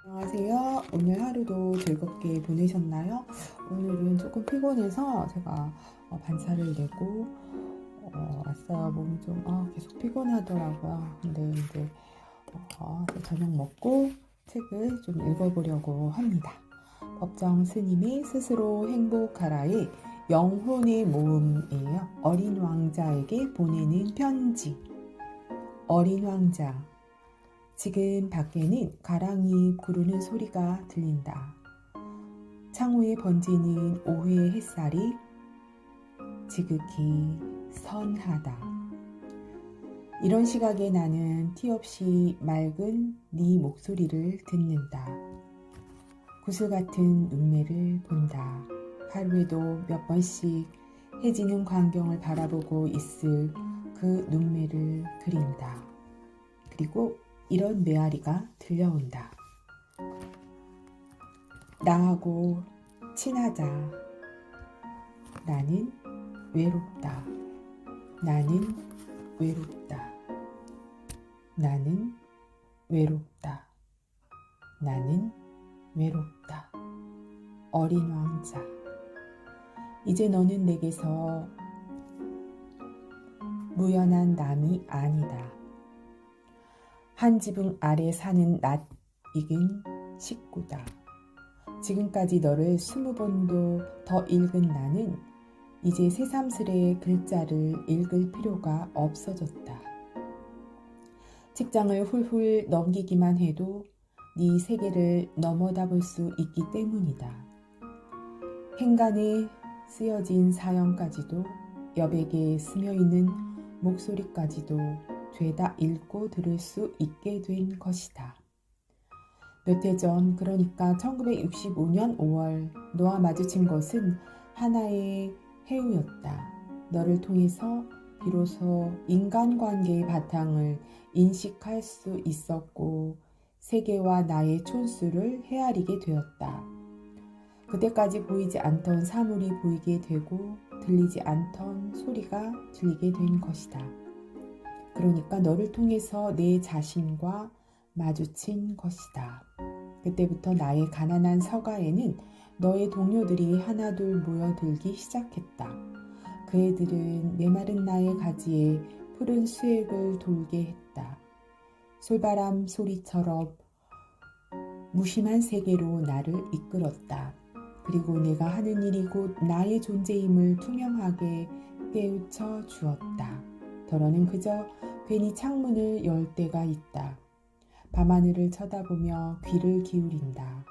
안녕하세요. 오늘 하루도 즐겁게 보내셨나요? 오늘은 조금 피곤해서 제가 반차를 내고 왔어요. 몸이 좀 계속 피곤하더라고요. 근데 이제 저녁 먹고 책을 좀 읽어보려고 합니다. 법정 스님이 스스로 행복하라의 영혼의 모음이에요. 어린 왕자에게 보내는 편지. 어린 왕자. 지금 밖에는 가랑이 구르는 소리가 들린다. 창호에 번지는 오후의 햇살이 지극히 선하다. 이런 시각에 나는 티 없이 맑은 네 목소리를 듣는다. 구슬 같은 눈매를 본다. 하루에도 몇 번씩 해지는 광경을 바라보고 있을 그 눈매를 그린다. 그리고 이런 메아리가 들려온다. 나하고 친하자. 나는 외롭다. 나는 외롭다. 나는 외롭다. 나는 외롭다. 어린 왕자. 이제 너는 내게서 무연한 남이 아니다. 한 지붕 아래 사는 낯익은 식구다. 지금까지 너를 20번도 더 읽은 나는 이제 새삼스레 글자를 읽을 필요가 없어졌다. 책장을 훌훌 넘기기만 해도 네 세계를 넘어다 볼 수 있기 때문이다. 행간에 쓰여진 사연까지도 여백에 스며있는 목소리까지도 죄다 읽고 들을 수 있게 된 것이다. 몇 해 전, 그러니까 1965년 5월 너와 마주친 것은 하나의 해우였다. 너를 통해서 비로소 인간관계의 바탕을 인식할 수 있었고 세계와 나의 촌수를 헤아리게 되었다. 그때까지 보이지 않던 사물이 보이게 되고 들리지 않던 소리가 들리게 된 것이다. 그러니까 너를 통해서 내 자신과 마주친 것이다. 그때부터 나의 가난한 서가에는 너의 동료들이 하나둘 모여들기 시작했다. 그 애들은 메마른 나의 가지에 푸른 수액을 돌게 했다. 솔바람 소리처럼 무심한 세계로 나를 이끌었다. 그리고 내가 하는 일이 곧 나의 존재임을 투명하게 깨우쳐 주었다. 더러는 그저 괜히 창문을 열 때가 있다. 밤하늘을 쳐다보며 귀를 기울인다.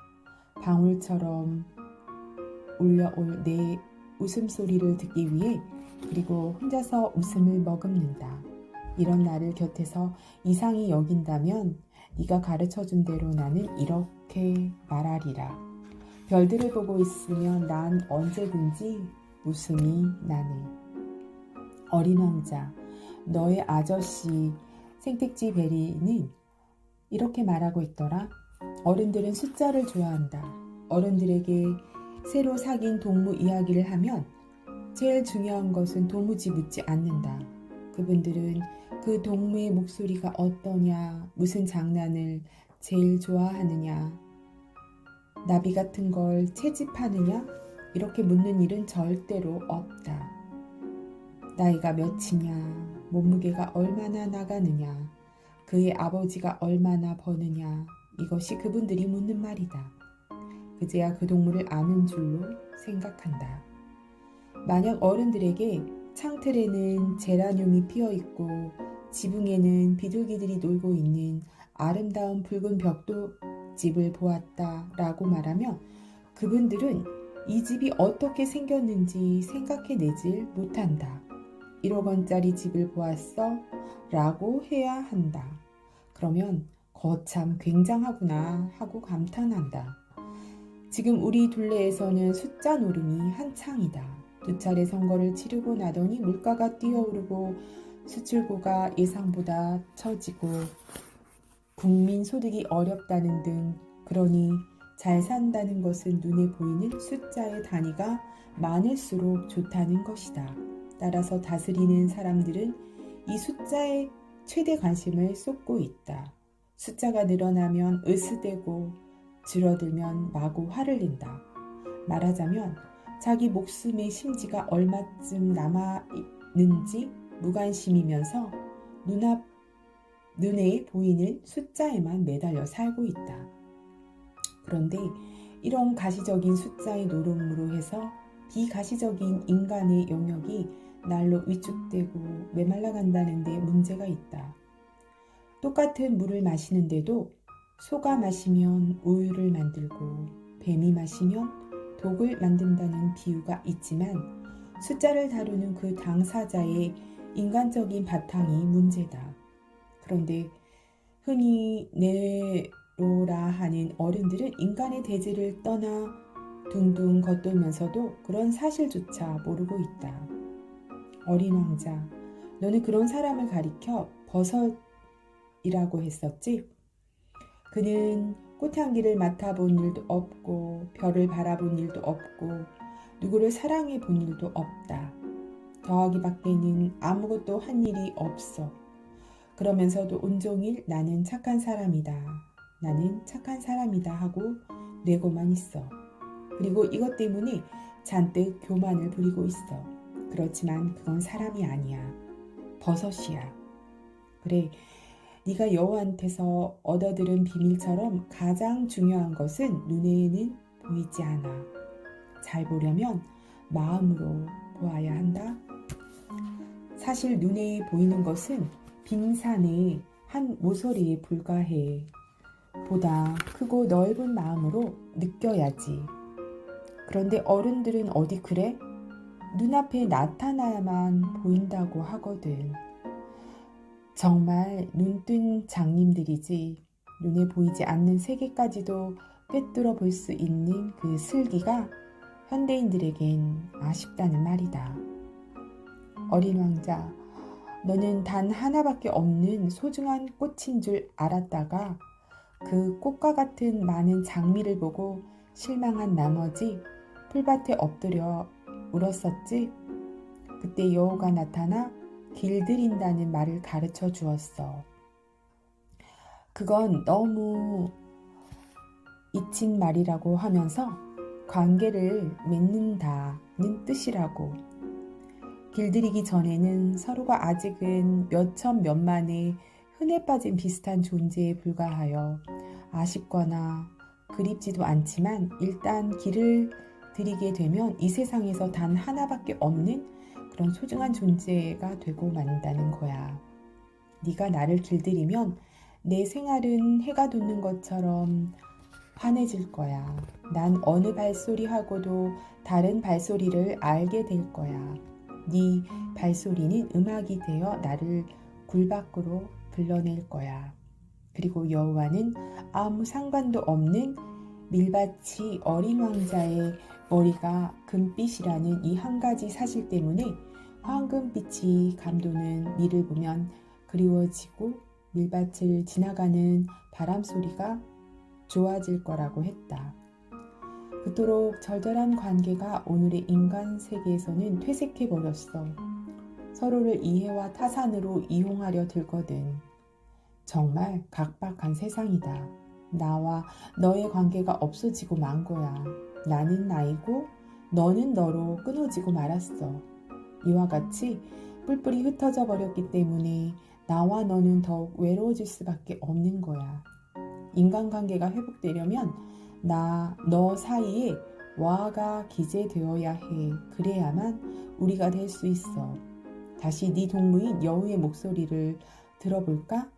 방울처럼 울려올 내 웃음소리를 듣기 위해 그리고 혼자서 웃음을 머금는다. 이런 나를 곁에서 이상히 여긴다면 네가 가르쳐준 대로 나는 이렇게 말하리라. 별들을 보고 있으면 난 언제든지 웃음이 나네. 어린 왕자, 너의 아저씨 생택지 베리는 이렇게 말하고 있더라. 어른들은 숫자를 좋아한다. 어른들에게 새로 사귄 동무 이야기를 하면 제일 중요한 것은 도무지 묻지 않는다. 그분들은 그 동무의 목소리가 어떠냐, 무슨 장난을 제일 좋아하느냐, 나비 같은 걸 채집하느냐, 이렇게 묻는 일은 절대로 없다. 나이가 몇이냐, 몸무게가 얼마나 나가느냐, 그의 아버지가 얼마나 버느냐, 이것이 그분들이 묻는 말이다. 그제야 그 동물을 아는 줄로 생각한다. 만약 어른들에게 창틀에는 제라늄이 피어있고 지붕에는 비둘기들이 놀고 있는 아름다운 붉은 벽돌집을 보았다 라고 말하면 그분들은 이 집이 어떻게 생겼는지 생각해내질 못한다. 1억 원짜리 집을 보았어? 라고 해야 한다. 그러면 거참 굉장하구나 하고 감탄한다. 지금 우리 둘레에서는 숫자 노름이 한창이다. 2차례 선거를 치르고 나더니 물가가 뛰어오르고 수출고가 예상보다 처지고 국민 소득이 어렵다는 등 그러니 잘 산다는 것은 눈에 보이는 숫자의 단위가 많을수록 좋다는 것이다. 따라서 다스리는 사람들은 이 숫자에 최대 관심을 쏟고 있다. 숫자가 늘어나면 으스대고 줄어들면 마구 화를 낸다. 말하자면 자기 목숨의 심지가 얼마쯤 남아있는지 무관심이면서 눈에 보이는 숫자에만 매달려 살고 있다. 그런데 이런 가시적인 숫자의 노름으로 해서 비가시적인 인간의 영역이 날로 위축되고 메말라간다는 데 문제가 있다. 똑같은 물을 마시는데도 소가 마시면 우유를 만들고 뱀이 마시면 독을 만든다는 비유가 있지만 숫자를 다루는 그 당사자의 인간적인 바탕이 문제다. 그런데 흔히 네로라 하는 어른들은 인간의 대지를 떠나 둥둥 겉돌면서도 그런 사실조차 모르고 있다. 어린 왕자, 너는 그런 사람을 가리켜 버섯이라고 했었지? 그는 꽃향기를 맡아본 일도 없고 별을 바라본 일도 없고 누구를 사랑해 본 일도 없다. 더하기 밖에는 아무것도 한 일이 없어. 그러면서도 온종일 나는 착한 사람이다. 나는 착한 사람이다 하고 내고만 있어. 그리고 이것 때문에 잔뜩 교만을 부리고 있어. 그렇지만 그건 사람이 아니야. 버섯이야. 그래, 네가 여호와한테서 얻어들은 비밀처럼 가장 중요한 것은 눈에는 보이지 않아. 잘 보려면 마음으로 보아야 한다. 사실 눈에 보이는 것은 빙산의 한 모서리에 불과해. 보다 크고 넓은 마음으로 느껴야지. 그런데 어른들은 어디 그래? 눈앞에 나타나야만 보인다고 하거든. 정말 눈뜬 장님들이지 눈에 보이지 않는 세계까지도 꿰뚫어 볼 수 있는 그 슬기가 현대인들에겐 아쉽다는 말이다. 어린 왕자, 너는 단 하나밖에 없는 소중한 꽃인 줄 알았다가 그 꽃과 같은 많은 장미를 보고 실망한 나머지 풀밭에 엎드려 울었었지? 그때 여호가 나타나 길들인다는 말을 가르쳐 주었어. 그건 너무 잊힌 말이라고 하면서 관계를 맺는다는 뜻이라고. 길들이기 전에는 서로가 아직은 몇천 몇만의 흔해 빠진 비슷한 존재에 불과하여 아쉽거나 그립지도 않지만 일단 길을 들이게 되면 이 세상에서 단 하나밖에 없는 그런 소중한 존재가 되고 만다는 거야. 네가 나를 길들이면 내 생활은 해가 돋는 것처럼 환해질 거야. 난 어느 발소리하고도 다른 발소리를 알게 될 거야. 네 발소리는 음악이 되어 나를 굴 밖으로 불러낼 거야. 그리고 여호와는 아무 상관도 없는 밀밭이 어린 왕자의 머리가 금빛이라는 이 한 가지 사실 때문에 황금빛이 감도는 니를 보면 그리워지고 밀밭을 지나가는 바람 소리가 좋아질 거라고 했다. 그토록 절절한 관계가 오늘의 인간 세계에서는 퇴색해 버렸어. 서로를 이해와 타산으로 이용하려 들거든. 정말 각박한 세상이다. 나와 너의 관계가 없어지고 만 거야. 나는 나이고 너는 너로 끊어지고 말았어. 이와 같이 뿔뿔이 흩어져 버렸기 때문에 나와 너는 더욱 외로워질 수밖에 없는 거야. 인간관계가 회복되려면 나, 너 사이에 와가 기재되어야 해. 그래야만 우리가 될 수 있어. 다시 네 동무인 여우의 목소리를 들어볼까?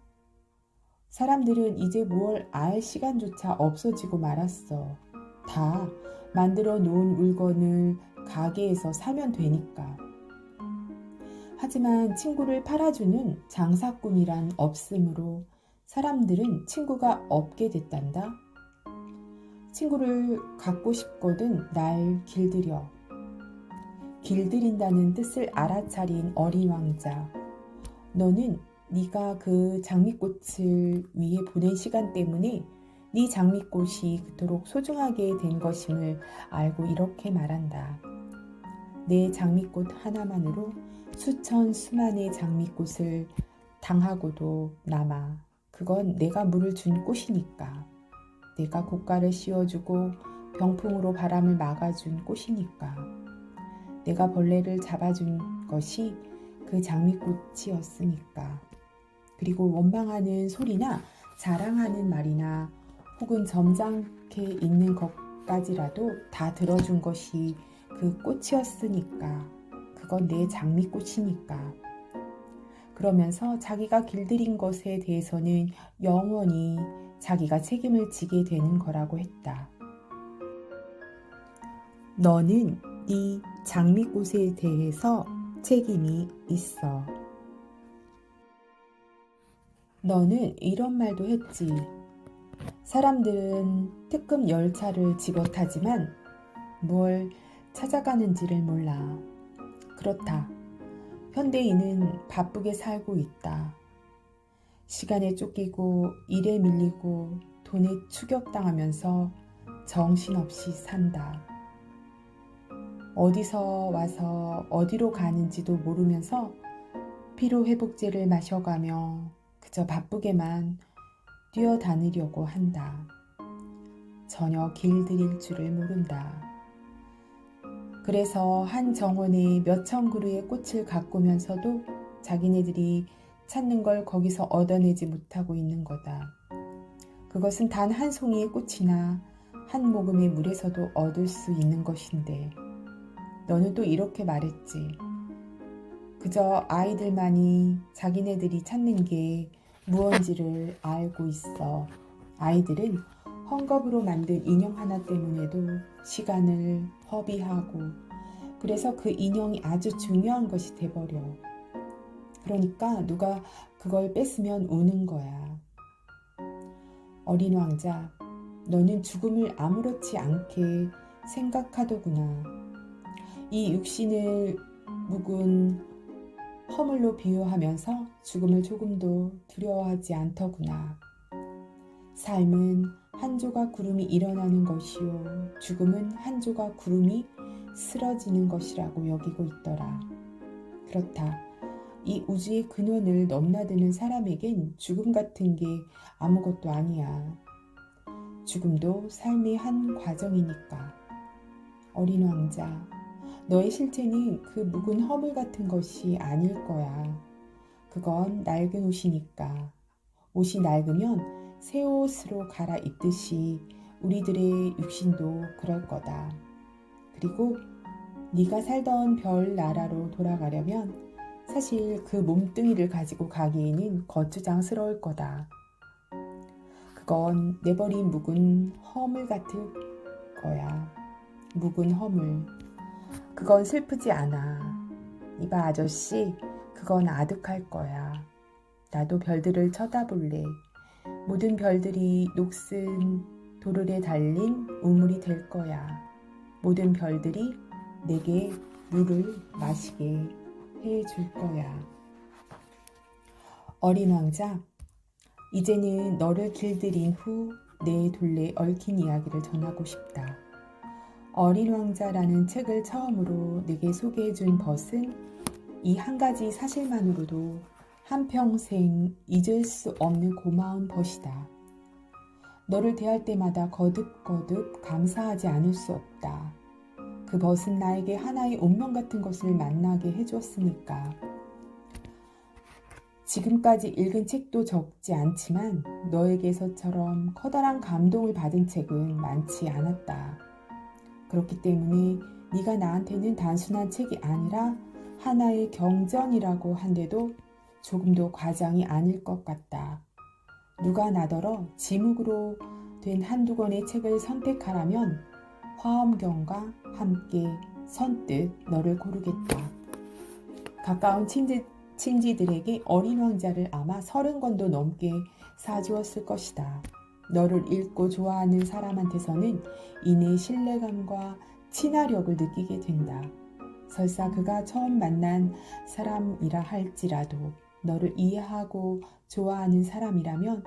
사람들은 이제 무얼 알 시간조차 없어지고 말았어. 다 만들어 놓은 물건을 가게에서 사면 되니까. 하지만 친구를 팔아주는 장사꾼이란 없으므로 사람들은 친구가 없게 됐단다. 친구를 갖고 싶거든 날 길들여. 길들인다는 뜻을 알아차린 어린 왕자. 너는 네가 그 장미꽃을 위해 보낸 시간 때문에 네 장미꽃이 그토록 소중하게 된 것임을 알고 이렇게 말한다. 내 장미꽃 하나만으로 수천 수만의 장미꽃을 당하고도 남아. 그건 내가 물을 준 꽃이니까. 내가 고가를 씌워주고 병풍으로 바람을 막아준 꽃이니까. 내가 벌레를 잡아준 것이 그 장미꽃이었으니까. 그리고 원망하는 소리나 자랑하는 말이나 혹은 점잖게 있는 것까지라도 다 들어준 것이 그 꽃이었으니까. 그건 내 장미꽃이니까. 그러면서 자기가 길들인 것에 대해서는 영원히 자기가 책임을 지게 되는 거라고 했다. 너는 네 장미꽃에 대해서 책임이 있어. 너는 이런 말도 했지. 사람들은 특급 열차를 집어 타지만 뭘 찾아가는지를 몰라. 그렇다. 현대인은 바쁘게 살고 있다. 시간에 쫓기고 일에 밀리고 돈에 추격당하면서 정신없이 산다. 어디서 와서 어디로 가는지도 모르면서 피로회복제를 마셔가며 그저 바쁘게만 뛰어다니려고 한다. 전혀 길들일 줄을 모른다. 그래서 한 정원에 몇천 그루의 꽃을 가꾸면서도 자기네들이 찾는 걸 거기서 얻어내지 못하고 있는 거다. 그것은 단 한 송이의 꽃이나 한 모금의 물에서도 얻을 수 있는 것인데 너는 또 이렇게 말했지. 그저 아이들만이 자기네들이 찾는 게 무언지를 알고 있어. 아이들은 헝겊으로 만든 인형 하나 때문에도 시간을 허비하고 그래서 그 인형이 아주 중요한 것이 돼버려. 그러니까 누가 그걸 뺐으면 우는 거야. 어린 왕자, 너는 죽음을 아무렇지 않게 생각하더구나. 이 육신을 묵은 허물로 비유하면서 죽음을 조금도 두려워하지 않더구나. 삶은 한 조각 구름이 일어나는 것이요 죽음은 한 조각 구름이 쓰러지는 것이라고 여기고 있더라. 그렇다. 이 우주의 근원을 넘나드는 사람에겐 죽음 같은 게 아무것도 아니야. 죽음도 삶의 한 과정이니까. 어린 왕자, 너의 실체는 그 묵은 허물 같은 것이 아닐 거야. 그건 낡은 옷이니까. 옷이 낡으면 새 옷으로 갈아입듯이 우리들의 육신도 그럴 거다. 그리고 네가 살던 별 나라로 돌아가려면 사실 그 몸뚱이를 가지고 가기에는 거추장스러울 거다. 그건 내버린 묵은 허물 같을 거야. 묵은 허물. 그건 슬프지 않아. 이봐 아저씨, 그건 아득할 거야. 나도 별들을 쳐다볼래. 모든 별들이 녹슨 도르래 달린 우물이 될 거야. 모든 별들이 내게 물을 마시게 해줄 거야. 어린 왕자, 이제는 너를 길들인 후 내 둘레 얽힌 이야기를 전하고 싶다. 어린 왕자라는 책을 처음으로 내게 소개해준 벗은 이 한 가지 사실만으로도 한평생 잊을 수 없는 고마운 벗이다. 너를 대할 때마다 거듭거듭 감사하지 않을 수 없다. 그 벗은 나에게 하나의 운명 같은 것을 만나게 해주었으니까. 지금까지 읽은 책도 적지 않지만 너에게서처럼 커다란 감동을 받은 책은 많지 않았다. 그렇기 때문에 네가 나한테는 단순한 책이 아니라 하나의 경전이라고 한데도 조금도 과장이 아닐 것 같다. 누가 나더러 지묵으로 된 한두 권의 책을 선택하라면 화엄경과 함께 선뜻 너를 고르겠다. 가까운 친지들에게 어린 왕자를 아마 30권도 넘게 사주었을 것이다. 너를 읽고 좋아하는 사람한테서는 이내 신뢰감과 친화력을 느끼게 된다. 설사 그가 처음 만난 사람이라 할지라도 너를 이해하고 좋아하는 사람이라면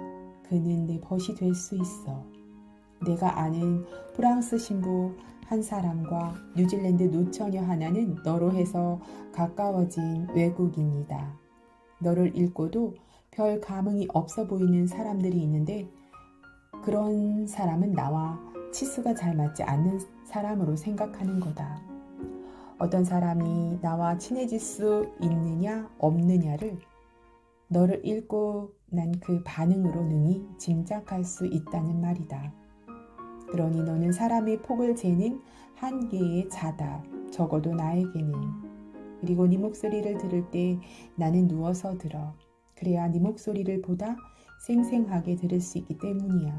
그는 내 벗이 될 수 있어. 내가 아는 프랑스 신부 한 사람과 뉴질랜드 노처녀 하나는 너로 해서 가까워진 외국인이다. 너를 읽고도 별 감흥이 없어 보이는 사람들이 있는데 그런 사람은 나와 치수가 잘 맞지 않는 사람으로 생각하는 거다. 어떤 사람이 나와 친해질 수 있느냐 없느냐를 너를 읽고 난 그 반응으로 능히 짐작할 수 있다는 말이다. 그러니 너는 사람의 폭을 재는 한계의 자다. 적어도 나에게는. 그리고 네 목소리를 들을 때 나는 누워서 들어. 그래야 네 목소리를 보다 생생하게 들을 수 있기 때문이야.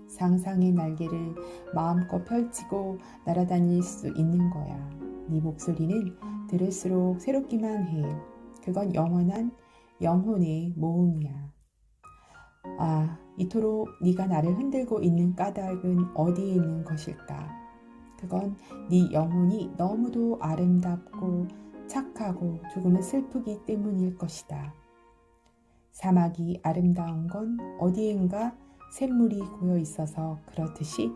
상상의 날개를 마음껏 펼치고 날아다닐 수 있는 거야. 네 목소리는 들을수록 새롭기만 해. 그건 영원한 영혼의 모음이야. 아, 이토록 네가 나를 흔들고 있는 까닭은 어디에 있는 것일까? 그건 네 영혼이 너무도 아름답고 착하고 조금은 슬프기 때문일 것이다. 사막이 아름다운 건 어디엔가 샘물이 고여 있어서 그렇듯이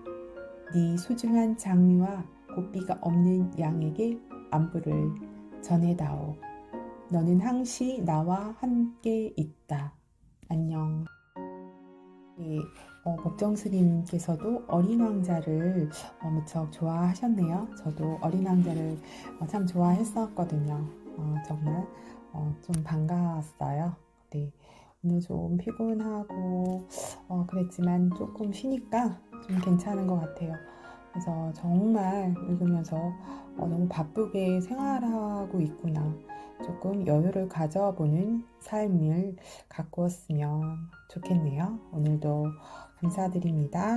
네 소중한 장미와 고삐가 없는 양에게 안부를 전해다오. 너는 항시 나와 함께 있다. 안녕. 네, 법정스님께서도 어린 왕자를 무척 좋아하셨네요. 저도 어린 왕자를 참 좋아했었거든요. 정말 좀 반가웠어요. 네, 오늘 좀 피곤하고 그랬지만 조금 쉬니까 좀 괜찮은 것 같아요. 그래서 정말 읽으면서 너무 바쁘게 생활하고 있구나. 조금 여유를 가져보는 삶을 가꾸었으면 좋겠네요. 오늘도 감사드립니다.